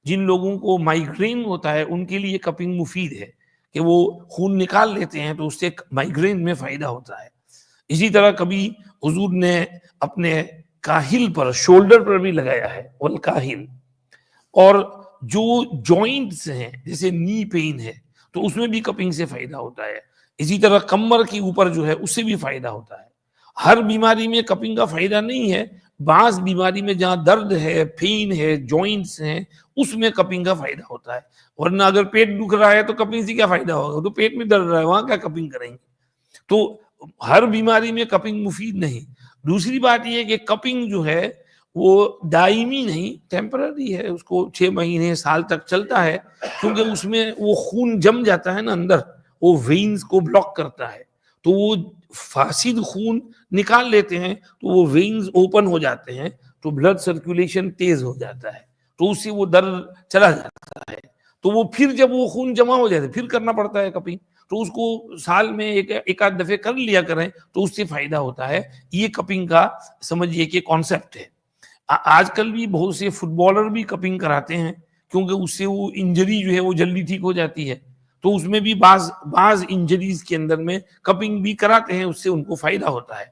جن لوگوں کو مائیگرین ہوتا ہے ان کے لیے کپنگ مفید ہے کہ وہ خون نکال لیتے ہیں تو اس سے مائیگرین میں فائدہ ہوتا ہے. اسی طرح کبھی حضور نے اپنے کاہل پر، شولڈر پر بھی لگایا ہے، والکاہل. اور جو جوائنٹس ہیں جیسے نی پین ہے تو اس میں بھی کپنگ سے فائدہ ہوتا ہے. اسی طرح کمر کے اوپر جو ہے اس سے بھی فائدہ ہوتا ہے. ہر بیماری میں کپنگ کا فائدہ نہیں ہے، بعض بیماری میں جہاں درد ہے، پین ہے، جوائنٹس ہیں، اس میں کپنگ کا فائدہ ہوتا ہے. ورنہ اگر پیٹ دکھ رہا ہے تو کپنگ سے کیا فائدہ ہوگا؟ تو پیٹ میں درد رہا ہے، وہاں کیا کپنگ کریں گے؟ تو ہر بیماری میں کپنگ مفید نہیں. دوسری بات یہ ہے کہ کپنگ جو ہے وہ دائمی نہیں، ٹیمپرری ہے، اس کو 6 مہینے سال تک چلتا ہے، کیونکہ اس میں وہ خون جم جاتا ہے نا اندر، وہ وینز کو بلاک کرتا ہے، تو وہ فاسد خون نکال لیتے ہیں تو وہ وینز اوپن ہو جاتے ہیں تو بلڈ سرکولیشن تیز ہو جاتا ہے، تو اس سے وہ درد چلا جاتا ہے. تو وہ پھر جب وہ خون جمع ہو جاتا ہے پھر کرنا پڑتا ہے کپنگ. تو اس کو سال میں ایک آدھ دفعے کر لیا کریں تو اس سے فائدہ ہوتا ہے. یہ کپنگ کا سمجھیے کہ کانسیپٹ ہے. آج کل بھی بہت سے فٹ بالر بھی کپنگ کراتے ہیں کیونکہ اس سے وہ انجری جو ہے وہ جلدی ٹھیک ہو جاتی ہے. تو اس میں بھی بعض انجریز کے اندر میں کپنگ بھی کراتے ہیں، اس سے ان کو فائدہ ہوتا ہے.